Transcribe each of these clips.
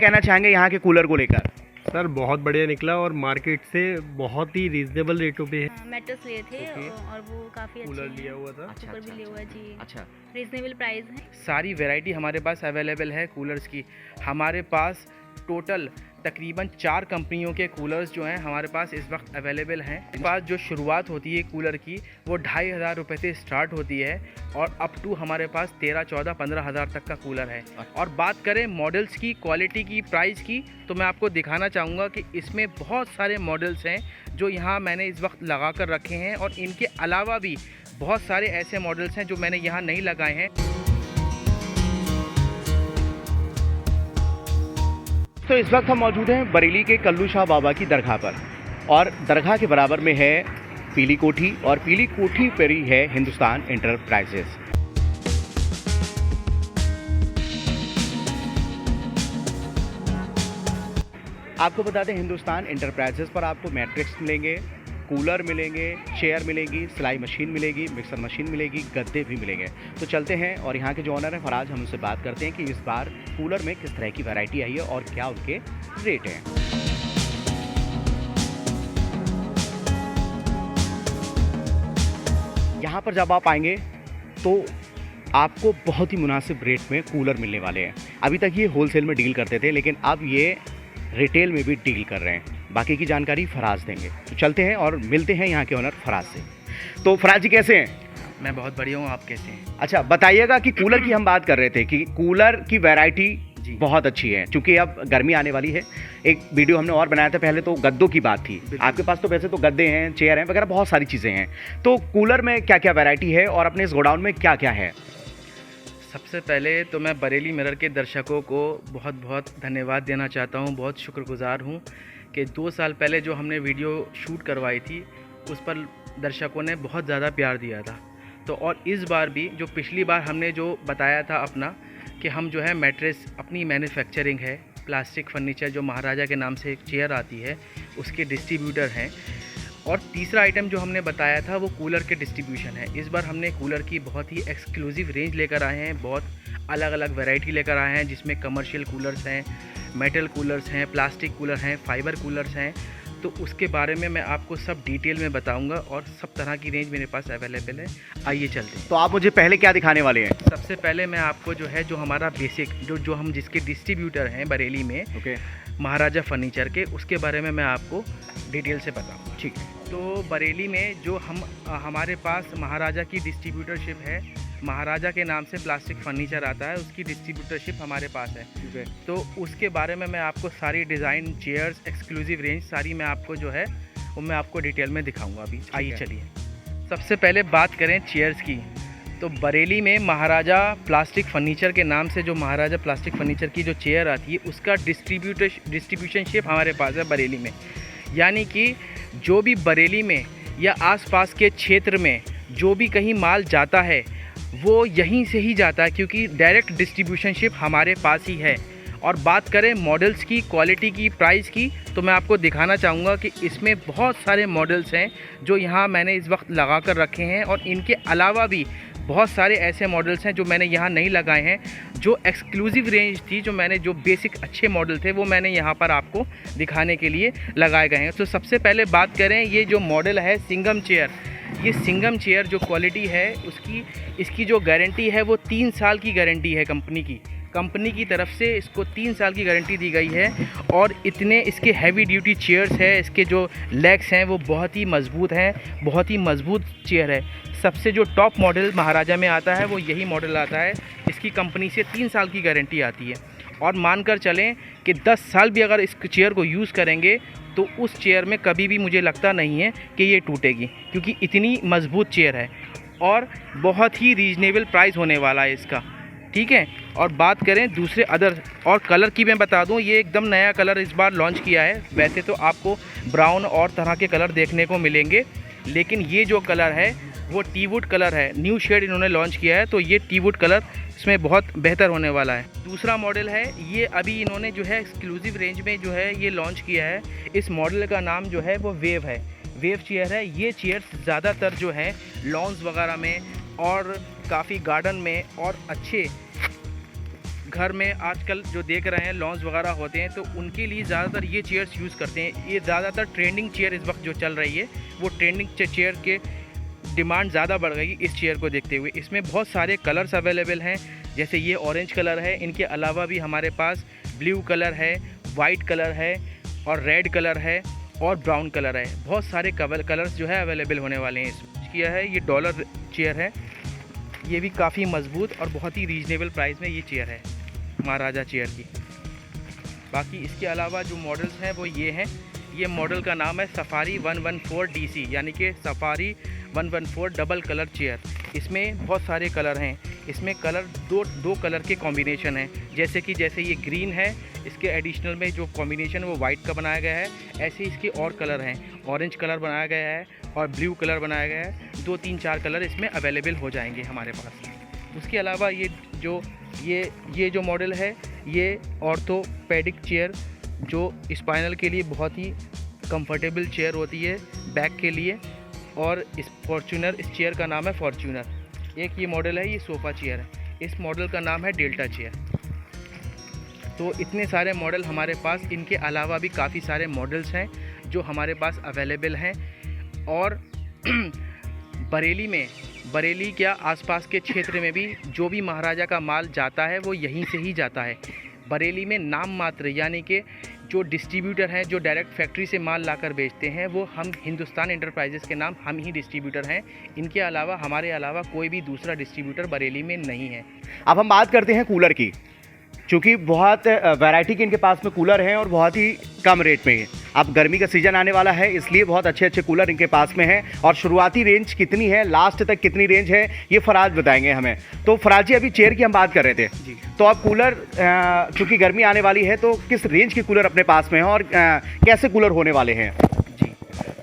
कहना चाहेंगे यहाँ के कूलर को लेकर? सर बहुत बढ़िया निकला और मार्केट से बहुत ही रीजनेबल रेटों पे है। मैट्रेस लिए थे और वो काफ़ी अच्छे कूलर हैं। लिया हुआ था। ऊपर भी लिया हुआ है जी। अच्छा, रीजनेबल प्राइस है। सारी वैरायटी हमारे पास अवेलेबल है कूलर्स की। हमारे पास टोटल तकरीबन 4 कंपनियों के कूलर्स जो हैं हमारे पास इस वक्त अवेलेबल हैं। हमारे पास जो शुरुआत होती है कूलर की वो 2500 रुपये से स्टार्ट होती है और अप टू हमारे पास 13, 14, 15 हज़ार तक का कूलर है। और बात करें मॉडल्स की, क्वालिटी की, प्राइस की, तो मैं आपको दिखाना चाहूँगा कि इसमें बहुत सारे मॉडल्स हैं जो यहाँ मैंने इस वक्त लगा कर रखे हैं और इनके अलावा भी बहुत सारे ऐसे मॉडल्स हैं जो मैंने यहाँ नहीं लगाए हैं। तो इस वक्त हम मौजूद हैं बरेली के कल्लू शाह बाबा की दरगाह पर और दरगाह के बराबर में है पीली कोठी और पीली कोठी पर ही है हिंदुस्तान एंटरप्राइजेस। आपको बता दें हिंदुस्तान एंटरप्राइजेस पर आपको मैट्रिक्स मिलेंगे, कूलर मिलेंगे, चेयर मिलेगी, सिलाई मशीन मिलेगी, मिक्सर मशीन मिलेगी, गद्दे भी मिलेंगे। तो चलते हैं और यहाँ के जो ऑनर हैं फराज, हम उनसे बात करते हैं कि इस बार कूलर में किस तरह की वैरायटी आई है और क्या उनके रेट हैं। यहाँ पर जब आप आएंगे तो आपको बहुत ही मुनासिब रेट में कूलर मिलने वाले हैं। अभी तक ये होलसेल में डील करते थे लेकिन अब ये रिटेल में भी डील कर रहे हैं। बाकी की जानकारी फराज देंगे। तो चलते हैं और मिलते हैं यहाँ के ओनर फराज से। तो फराज जी कैसे हैं? मैं बहुत बढ़िया हूँ, आप कैसे हैं? अच्छा बताइएगा कि कूलर की हम बात कर रहे थे कि कूलर की वैरायटी जी बहुत अच्छी है क्योंकि अब गर्मी आने वाली है। एक वीडियो हमने और बनाया था पहले, तो गद्दों की बात थी। आपके पास तो वैसे तो गद्दे हैं, चेयर हैं वगैरह, बहुत सारी चीज़ें हैं। तो कूलर में क्या क्या वैरायटी है और अपने इस गोडाउन में क्या क्या है? सबसे पहले तो मैं बरेली मिरर के दर्शकों को बहुत बहुत धन्यवाद देना चाहता हूँ। बहुत शुक्रगुजार हूँ कि 2 साल पहले जो हमने वीडियो शूट करवाई थी उस पर दर्शकों ने बहुत ज़्यादा प्यार दिया था। तो और इस बार भी जो पिछली बार हमने जो बताया था अपना कि हम जो है मैट्रेस अपनी मैन्युफैक्चरिंग है, प्लास्टिक फर्नीचर जो महाराजा के नाम से एक चेयर आती है उसके डिस्ट्रीब्यूटर हैं। और तीसरा आइटम जो हमने बताया था वो कूलर के डिस्ट्रीब्यूशन है। इस बार हमने कूलर की बहुत ही एक्सक्लूसिव रेंज लेकर आए हैं, बहुत अलग अलग वैरायटी लेकर आए हैं जिसमें कमर्शियल कूलर्स हैं, मेटल कूलर्स हैं, प्लास्टिक कूलर हैं, फाइबर कूलर्स हैं। तो उसके बारे में मैं आपको सब डिटेल में बताऊंगा और सब तरह की रेंज मेरे पास अवेलेबल है। आइए चलते हैं। तो आप मुझे पहले क्या दिखाने वाले हैं? सबसे पहले मैं आपको जो है जो हमारा बेसिक जो हम जिसके डिस्ट्रीब्यूटर हैं बरेली में, ओके, महाराजा फर्नीचर के, उसके बारे में मैं आपको डिटेल से बताऊंगा। ठीक है। तो बरेली में जो हमारे पास महाराजा की डिस्ट्रीब्यूटरशिप है, महाराजा के नाम से प्लास्टिक फर्नीचर आता है, उसकी डिस्ट्रीब्यूटरशिप हमारे पास है। ठीक है। तो उसके बारे में मैं आपको सारी डिज़ाइन, चेयर्स, एक्सक्लूसिव रेंज सारी मैं आपको जो है वो मैं आपको डिटेल में दिखाऊंगा अभी। आइए चलिए। सबसे पहले बात करें चेयर्स की, तो बरेली में महाराजा प्लास्टिक फर्नीचर के नाम से जो महाराजा प्लास्टिक फर्नीचर की जो चेयर आती है उसका डिस्ट्रीब्यूशनशिप हमारे पास है बरेली में। यानी कि जो भी बरेली में या आसपास के क्षेत्र में जो भी कहीं माल जाता है वो यहीं से ही जाता है क्योंकि डायरेक्ट डिस्ट्रीब्यूशनशिप हमारे पास ही है। और बात करें मॉडल्स की, क्वालिटी की, प्राइस की, तो मैं आपको दिखाना चाहूँगा कि इसमें बहुत सारे मॉडल्स हैं जो यहाँ मैंने इस वक्त लगा कर रखे हैं और इनके अलावा भी बहुत सारे ऐसे मॉडल्स हैं जो मैंने यहाँ नहीं लगाए हैं। जो एक्सक्लूसिव रेंज थी, जो मैंने जो बेसिक अच्छे मॉडल थे वो मैंने यहाँ पर आपको दिखाने के लिए लगाए गए हैं। तो सबसे पहले बात करें, ये जो मॉडल है सिंघम चेयर, ये सिंघम चेयर जो क्वालिटी है इसकी जो गारंटी है वो 3 साल की गारंटी है। कंपनी की तरफ से इसको 3 साल की गारंटी दी गई है और इतने इसके हैवी ड्यूटी चेयर्स है, इसके जो लेग्स हैं वो बहुत ही मज़बूत हैं, बहुत ही मज़बूत चेयर है। सबसे जो टॉप मॉडल महाराजा में आता है वो यही मॉडल आता है। इसकी कंपनी से 3 साल की गारंटी आती है और मानकर चलें कि 10 साल भी अगर इस चेयर को यूज़ करेंगे तो उस चेयर में कभी भी मुझे लगता नहीं है कि ये टूटेगी क्योंकि इतनी मज़बूत चेयर है और बहुत ही रीज़नेबल प्राइस होने वाला है इसका। ठीक है। और बात करें दूसरे अदर और कलर की, मैं बता दूं ये एकदम नया कलर इस बार लॉन्च किया है। वैसे तो आपको ब्राउन और तरह के कलर देखने को मिलेंगे लेकिन ये जो कलर है वो टी वुड कलर है, न्यू शेड इन्होंने लॉन्च किया है। तो ये टी वुड कलर इसमें बहुत बेहतर होने वाला है। दूसरा मॉडल है, ये अभी इन्होंने जो है एक्सक्लूसिव रेंज में जो है ये लॉन्च किया है। इस मॉडल का नाम जो है वो वेव है, वेव चेयर है। ये चेयर्स ज़्यादातर जो है लॉन्स वगैरह में और काफ़ी गार्डन में और अच्छे घर में आजकल जो देख रहे हैं लॉन्च वगैरह होते हैं तो उनके लिए ज़्यादातर ये चेयर्स यूज़ करते हैं। ये ज़्यादातर ट्रेंडिंग चेयर इस वक्त जो चल रही है वो ट्रेंडिंग चेयर के डिमांड ज़्यादा बढ़ गई इस चेयर को देखते हुए। इसमें बहुत सारे कलर्स अवेलेबल हैं, जैसे ये ऑरेंज कलर है, इनके अलावा भी हमारे पास ब्लू कलर है, वाइट कलर है और रेड कलर है और ब्राउन कलर है। बहुत सारे कलर्स जो है अवेलेबल होने वाले हैं। इसमें किया है ये डॉलर चेयर है, ये भी काफ़ी मज़बूत और बहुत ही रीज़नेबल प्राइस में ये चेयर है महाराजा चेयर की। बाकी इसके अलावा जो मॉडल्स हैं वो ये हैं। ये मॉडल का नाम है सफारी 114 DC, यानी कि सफारी 114 डबल कलर चेयर। इसमें बहुत सारे कलर हैं। इसमें कलर दो कलर के कॉम्बिनेशन हैं, जैसे ये ग्रीन है, इसके एडिशनल में जो कॉम्बिनेशन वो वाइट का बनाया गया है। ऐसे इसके और कलर हैं, ऑरेंज कलर बनाया गया है और ब्लू कलर बनाया गया है। 2 3 4 कलर इसमें अवेलेबल हो जाएंगे हमारे पास। उसके अलावा ये जो मॉडल है ये ऑर्थोपेडिक चेयर, जो स्पाइनल के लिए बहुत ही कंफर्टेबल चेयर होती है बैक के लिए। और इस चेयर का नाम है फॉर्च्यूनर। एक ये मॉडल है, ये सोफ़ा चेयर है, इस मॉडल का नाम है डेल्टा चेयर। तो इतने सारे मॉडल हमारे पास, इनके अलावा भी काफ़ी सारे मॉडल्स हैं जो हमारे पास अवेलेबल हैं। और बरेली क्या आसपास के क्षेत्र में भी जो भी महाराजा का माल जाता है वो यहीं से ही जाता है। बरेली में नाम मात्र, यानी कि जो डिस्ट्रीब्यूटर हैं जो डायरेक्ट फैक्ट्री से माल लाकर बेचते हैं वो हम हिंदुस्तान एंटरप्राइजेज़ के नाम हम ही डिस्ट्रीब्यूटर हैं। इनके अलावा हमारे अलावा कोई भी दूसरा डिस्ट्रीब्यूटर बरेली में नहीं है। अब हम बात करते हैं कूलर की, क्योंकि बहुत वैरायटी के इनके पास में कूलर हैं और बहुत ही कम रेट में। अब गर्मी का सीज़न आने वाला है, इसलिए बहुत अच्छे अच्छे कूलर इनके पास में हैं। और शुरुआती रेंज कितनी है, लास्ट तक कितनी रेंज है, ये फराज बताएंगे हमें। तो फराज जी, अभी चेयर की हम बात कर रहे थे जी। तो अब कूलर, क्योंकि गर्मी आने वाली है, तो किस रेंज के कूलर अपने पास में हैं और कैसे कूलर होने वाले हैं? जी,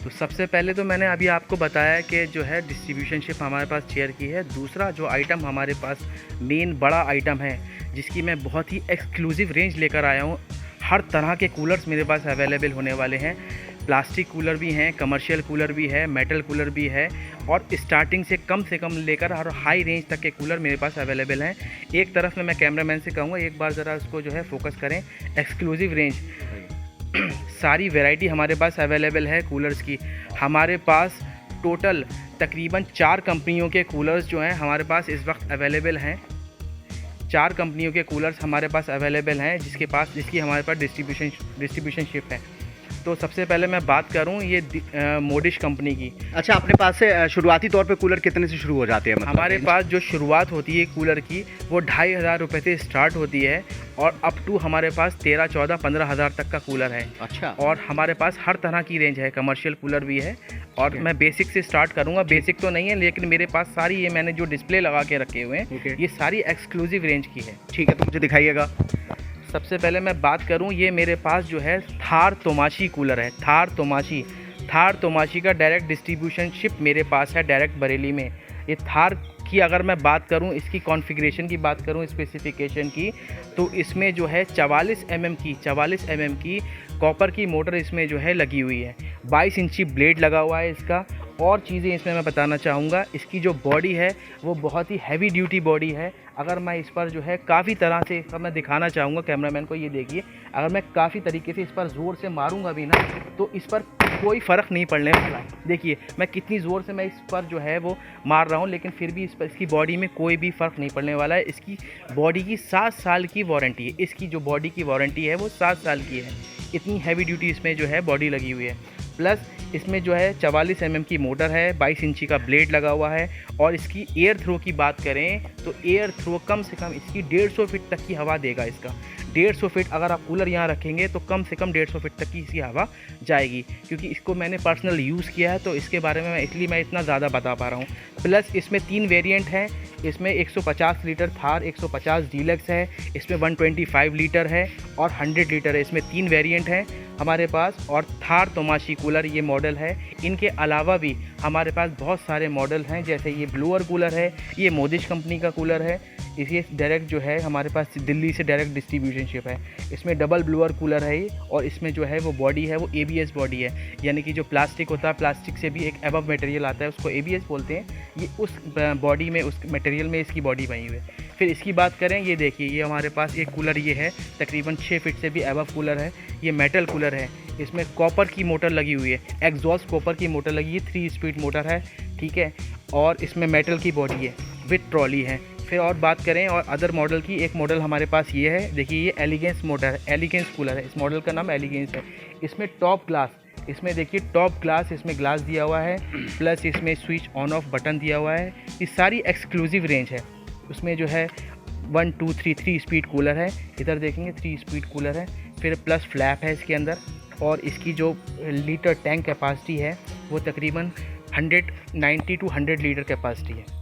तो सबसे पहले तो मैंने अभी आपको बताया कि जो है डिस्ट्रीब्यूशनशिप हमारे पास चेयर की है। दूसरा जो आइटम हमारे पास मेन बड़ा आइटम है, जिसकी मैं बहुत ही एक्सक्लूसिव रेंज लेकर आया हूँ। हर तरह के कूलर्स मेरे पास अवेलेबल होने वाले हैं। प्लास्टिक कूलर भी हैं, कमर्शियल कूलर भी है, मेटल कूलर भी है और स्टार्टिंग से कम लेकर और हाई रेंज तक के कूलर मेरे पास अवेलेबल हैं। एक तरफ में मैं कैमरामैन से कहूँगा एक बार ज़रा उसको जो है फोकस करें। एक्सक्लूसिव रेंज सारी वैरायटी हमारे पास अवेलेबल है कूलर्स की। हमारे पास टोटल तकरीबन 4 कंपनियों के कूलर्स जो हैं हमारे पास इस वक्त अवेलेबल हैं। 4 कंपनियों के कूलर्स हमारे पास अवेलेबल हैं जिसकी हमारे पास डिस्ट्रीब्यूशनशिप है। तो सबसे पहले मैं बात करूं ये मोडिश कंपनी की। अच्छा, अपने पास से शुरुआती तौर पे कूलर कितने से शुरू हो जाते हैं? मतलब हमारे पास जो शुरुआत होती है कूलर की वो 2,500 रुपये से स्टार्ट होती है और अप टू हमारे पास 13, 14, 15 हज़ार तक का कूलर है। अच्छा। और हमारे पास हर तरह की रेंज है, कमर्शियल कूलर भी है। और मैं बेसिक से स्टार्ट करूंगा। बेसिक तो नहीं है, लेकिन मेरे पास सारी ये मैंने जो डिस्प्ले लगा के रखे हुए हैं ये सारी एक्सक्लूसिव रेंज की है। ठीक है, तो मुझे दिखाइएगा। सबसे पहले मैं बात करूं, ये मेरे पास जो है थार तोमाशी कूलर है। थार तोमाशी का डायरेक्ट डिस्ट्रीब्यूशनशिप मेरे पास है डायरेक्ट बरेली में। ये थार की अगर मैं बात करूं, इसकी कॉन्फ़िगरेशन की बात करूं, स्पेसिफिकेशन की, तो इसमें जो है 44 mm की कॉपर की मोटर इसमें जो है लगी हुई है। 22 इंची ब्लेड लगा हुआ है इसका। और चीज़ें इसमें मैं बताना चाहूँगा, इसकी जो बॉडी है वो बहुत ही हैवी ड्यूटी बॉडी है। अगर मैं इस पर जो है काफ़ी तरह से मैं दिखाना चाहूँगा कैमरामैन को, ये देखिए, अगर मैं काफ़ी तरीके से इस पर ज़ोर से मारूंगा भी ना तो इस पर कोई फ़र्क नहीं पड़ने वाला है। देखिए मैं कितनी ज़ोर से मैं इस पर जो है वो मार रहा हूँ, लेकिन फिर भी इसकी बॉडी में कोई भी फ़र्क नहीं पड़ने वाला है। इसकी बॉडी की 7 साल की वारंटी है। इसकी जो बॉडी की वारंटी है वो 7 साल की है। इतनी हैवी ड्यूटी इसमें जो है बॉडी लगी हुई है। प्लस इसमें जो है 44 mm की मोटर है, 22 इंची का ब्लेड लगा हुआ है। और इसकी एयर थ्रो की बात करें तो एयर थ्रो कम से कम इसकी 150 फीट तक की हवा देगा। इसका 150 फीट अगर आप कूलर यहाँ रखेंगे तो कम से कम 150 फीट तक की इसकी हवा जाएगी, क्योंकि इसको मैंने पर्सनल यूज़ किया है तो इसके बारे में इसलिए मैं इतना ज़्यादा बता पा रहा हूँ। प्लस इसमें 3 वेरिएंट हैं। इसमें 150 लीटर थार, 150 डीलक्स है, इसमें 125 लीटर है और 100 लीटर है। इसमें 3 वेरिएंट हैं हमारे पास। और थार तोमाशी कूलर ये मॉडल है। इनके अलावा भी हमारे पास बहुत सारे मॉडल हैं, जैसे ये ब्लोअर कूलर है, ये मोदिश कंपनी का कूलर है। इसे डायरेक्ट जो है हमारे पास दिल्ली से डायरेक्ट डिस्ट्रीब्यूशनशिप है। इसमें डबल ब्लोअर कूलर है ये, और इसमें जो है वो बॉडी है वो ABS बॉडी है, यानी कि जो प्लास्टिक होता है, प्लास्टिक से भी एक एबव मटेरियल आता है उसको ABS बोलते हैं। ये उस बॉडी में, उस मटेरियल में इसकी बॉडी बनी हुई है। फिर इसकी बात करें, ये देखिए ये हमारे पास एक कूलर ये है, तकरीबन 6 फीट से भी अबव कूलर है। ये मेटल कूलर है, इसमें कॉपर की मोटर लगी हुई है, एग्जॉस्ट कॉपर की मोटर लगी है, 3 स्पीड मोटर है, ठीक है। और इसमें मेटल की बॉडी है, विद ट्रॉली है। फिर और बात करें और अदर मॉडल की, एक मॉडल हमारे पास ये है, देखिए ये एलिगेंस मोटर है, एलिगेंस कूलर है, इस मॉडल का नाम एलिगेंस है। इसमें टॉप ग्लास, इसमें देखिए टॉप ग्लास, इसमें ग्लास दिया हुआ है, प्लस इसमें स्विच ऑन ऑफ बटन दिया हुआ है। ये सारी एक्सक्लूसिव रेंज है। उसमें जो है 1 2 3 स्पीड कूलर है, इधर देखेंगे 3 स्पीड कूलर है। फिर प्लस फ्लैप है इसके अंदर, और इसकी जो लीटर टैंक कैपेसिटी है वो तकरीबन 190 to 100 लीटर कैपेसिटी है।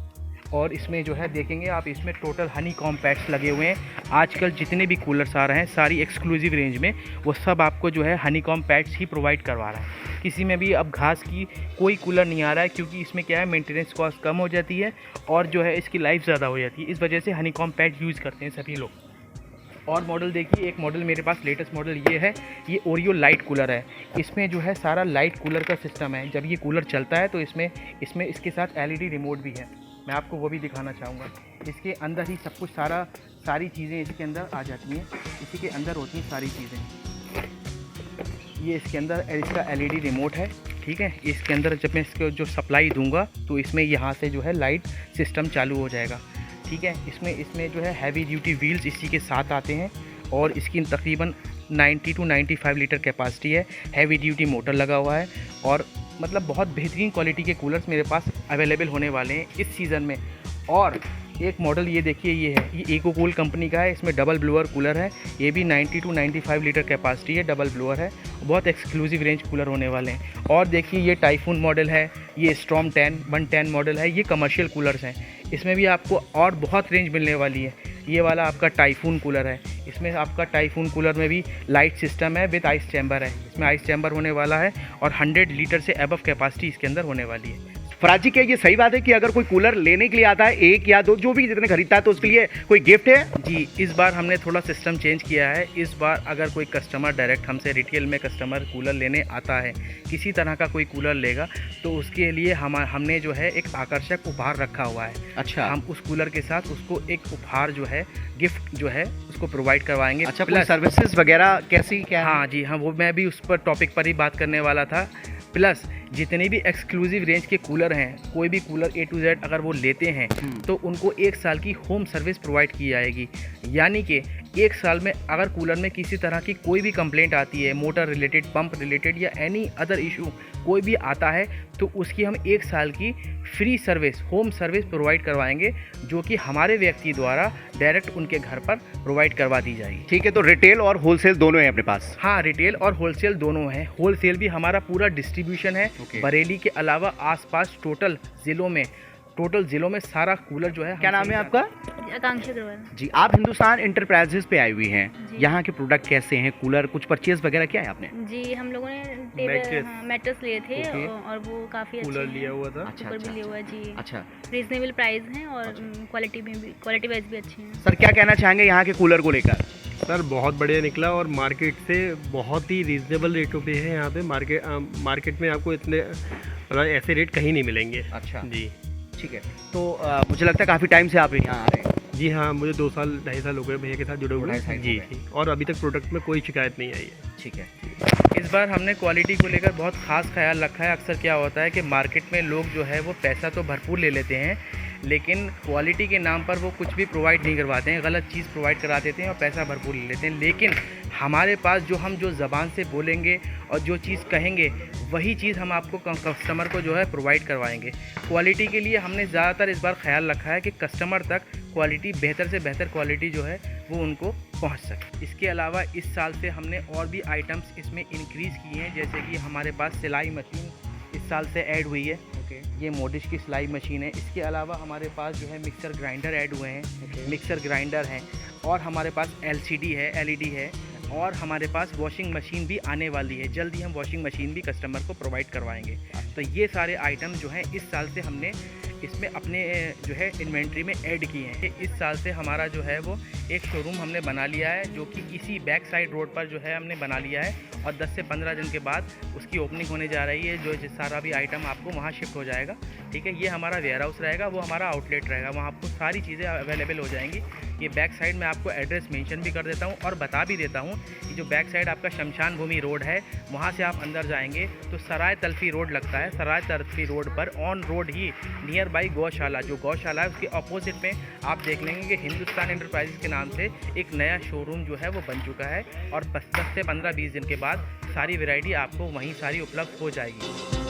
और इसमें जो है देखेंगे आप, इसमें टोटल हनी कॉम पैड्स लगे हुए हैं। आजकल जितने भी कूलर्स आ रहे हैं सारी एक्सक्लूसिव रेंज में, वो सब आपको जो है हनी कॉम पैड्स ही प्रोवाइड करवा रहा है। किसी में भी अब घास की कोई कूलर नहीं आ रहा है, क्योंकि इसमें क्या है, मेंटेनेंस कॉस्ट कम हो जाती है और जो है इसकी लाइफ ज़्यादा हो जाती है। इस वजह से हनी कॉम पैड यूज़ करते हैं सभी लोग। और मॉडल देखिए, एक मॉडल मेरे पास लेटेस्ट मॉडल ये है, ये ओरियो लाइट कूलर है। इसमें जो है सारा लाइट कूलर का सिस्टम है। जब ये कूलर चलता है तो इसमें इसके साथ LED रिमोट भी है, मैं आपको वो भी दिखाना चाहूँगा। इसके अंदर ही सब कुछ सारी चीज़ें इसके अंदर आ जाती हैं, इसी के अंदर होती हैं सारी चीज़ें। ये इसके अंदर इसका LED रिमोट है, ठीक है। इसके अंदर जब मैं इसको जो सप्लाई दूंगा तो इसमें यहाँ से जो है लाइट सिस्टम चालू हो जाएगा, ठीक है। इसमें जो है हैवी ड्यूटी व्हील्स इसी के साथ आते हैं, और इसकी तकरीबन 90 to 95 लीटर कैपेसिटी है। हैवी ड्यूटी मोटर लगा हुआ है, और मतलब बहुत बेहतरीन क्वालिटी के कूलर्स मेरे पास अवेलेबल होने वाले हैं इस सीज़न में। और एक मॉडल ये देखिए, ये है, ये इकोकूल कंपनी का है। इसमें डबल ब्लोअर कूलर है, ये भी 90 to 95 लीटर कैपेसिटी है, डबल ब्लोअर है। बहुत एक्सक्लूसिव रेंज कूलर होने वाले हैं। और देखिए ये टाइफून मॉडल है, ये स्टॉर्म 110 मॉडल है। ये कमर्शियल कूलर्स हैं, इसमें भी आपको और बहुत रेंज मिलने वाली है। ये वाला आपका टाइफून कूलर है, इसमें आपका टाइफून कूलर में भी लाइट सिस्टम है, विद आइस चैम्बर है। इसमें आइस चैम्बर होने वाला है, और 100 लीटर से अबव कैपेसिटी इसके अंदर होने वाली है। फराज जी, क्या ये सही बात है कि अगर कोई कूलर लेने के लिए आता है, 1 या 2 जो भी जितने खरीदता है, तो उसके लिए कोई गिफ्ट है? जी, इस बार हमने थोड़ा सिस्टम चेंज किया है। इस बार अगर कोई कस्टमर डायरेक्ट हमसे रिटेल में कस्टमर कूलर लेने आता है, किसी तरह का कोई कूलर लेगा, तो उसके लिए हमने जो है एक आकर्षक उपहार रखा हुआ है। अच्छा, हम उस कूलर के साथ उसको एक उपहार जो है, गिफ्ट जो है उसको प्रोवाइड करवाएंगे। अच्छा, प्लस सर्विसेज वगैरह कैसी क्या है? हाँ जी, हाँ, वो मैं भी उस पर टॉपिक पर ही बात करने वाला था। प्लस जितने भी एक्सक्लूसिव रेंज के कूलर हैं, कोई भी कूलर A to Z अगर वो लेते हैं तो उनको 1 साल की होम सर्विस प्रोवाइड की जाएगी। यानी कि 1 साल में अगर कूलर में किसी तरह की कोई भी कंप्लेंट आती है, मोटर रिलेटेड, पंप रिलेटेड या एनी अदर इशू कोई भी आता है, तो उसकी हम 1 साल की free service, home service provide करवाएंगे, जो कि हमारे व्यक्ति द्वारा डायरेक्ट उनके घर पर प्रोवाइड करवा दी जाएगी। ठीक है, तो रिटेल और होलसेल दोनों हैं अपने पास? हाँ, रिटेल और होलसेल दोनों हैं। होलसेल भी हमारा पूरा डिस्ट्रीब्यूशन है। बरेली के अलावा आसपास टोटल ज़िलों में सारा कूलर जो है। क्या नाम है आपका? आकांक्षा अग्रवाल जी, आप हिंदुस्तान इंटरप्राइजेस पे आई हुई हैं। जी। यहाँ के प्रोडक्ट कैसे हैं? कूलर कुछ परचेज वगैरह किया है आपने? जी, हम लोगों ने Mattress। मैट्रेस लिए थे, Okay। और वो काफ़ी अच्छे कूलर हैं। लिया हुआ था। अच्छा, ऊपर भी लिया हुआ है जी। अच्छा रीजनेबल प्राइस हैं, और क्वालिटी वाइज भी अच्छे हैं। सर, क्या कहना चाहेंगे यहाँ के कूलर को लेकर? सर बहुत बढ़िया निकला, और मार्केट से बहुत ही रीजनेबल रेटों पे है यहाँ पे। मार्केट में आपको इतने मतलब ऐसे रेट कहीं नहीं मिलेंगे। अच्छा जी, ठीक है। तो मुझे लगता है काफ़ी टाइम से आप यहाँ आ रहे हैं। जी हाँ, मुझे 2 साल 2.5 साल हो गए भैया के साथ जुड़े हुए। 2.5 साल जी हो गए। जी, और अभी तक प्रोडक्ट में कोई शिकायत नहीं आई है। ठीक है। इस बार हमने क्वालिटी को लेकर बहुत ख़ास ख्याल रखा है। अक्सर क्या होता है कि मार्केट में लोग जो है वो पैसा तो भरपूर ले लेते हैं, लेकिन क्वालिटी के नाम पर वो कुछ भी प्रोवाइड नहीं करवाते हैं, गलत चीज़ प्रोवाइड करा देते हैं और पैसा भरपूर ले लेते हैं। लेकिन हमारे पास हम जो ज़बान से बोलेंगे और जो चीज़ कहेंगे, वही चीज़ हम आपको कस्टमर को जो है प्रोवाइड करवाएंगे। क्वालिटी के लिए हमने ज़्यादातर इस बार ख्याल रखा है कि कस्टमर तक क्वालिटी, बेहतर से बेहतर क्वालिटी जो है वो उनको पहुंच सके। इसके अलावा इस साल से हमने और भी आइटम्स इसमें इंक्रीज़ किए हैं, जैसे कि हमारे पास सिलाई मशीन इस साल से ऐड हुई है। ये मोडिश की सिलाई मशीन है। इसके अलावा हमारे पास जो है मिक्सर ग्राइंडर ऐड हुए हैं। मिक्सर ग्राइंडर हैं, और हमारे पास LCD है, LED है, और हमारे पास वॉशिंग मशीन भी आने वाली है। जल्दी हम वॉशिंग मशीन भी कस्टमर को प्रोवाइड करवाएंगे। तो ये सारे आइटम जो हैं इस साल से हमने इसमें अपने जो है इन्वेंट्री में ऐड किए हैं। इस साल से हमारा जो है वो एक शोरूम हमने बना लिया है, जो कि इसी बैक साइड रोड पर जो है हमने बना लिया है, और 10 से 15 दिन के बाद उसकी ओपनिंग होने जा रही है, जो सारा भी आइटम आपको वहाँ शिफ्ट हो जाएगा। ठीक है, ये हमारा वेयर हाउस रहेगा, वो हमारा आउटलेट रहेगा, वहाँ आपको सारी चीज़ें अवेलेबल हो जाएंगी। ये बैक साइड में आपको एड्रेस मेंशन भी कर देता हूँ और बता भी देता हूँ कि जो बैक साइड आपका शमशान भूमि रोड है, वहाँ से आप अंदर जाएंगे तो सराय तल्फी रोड लगता है। सराय तल्फी रोड पर on road he near by गौशाला, जो गौशाला है उसके अपोजिट में आप देख लेंगे कि हिंदुस्तान एंटरप्राइजेस के नाम से एक नया शोरूम जो है वो बन चुका है, और 10 से 15-20 दिन के बाद सारी वैरायटी आपको वहीं सारी उपलब्ध हो जाएगी।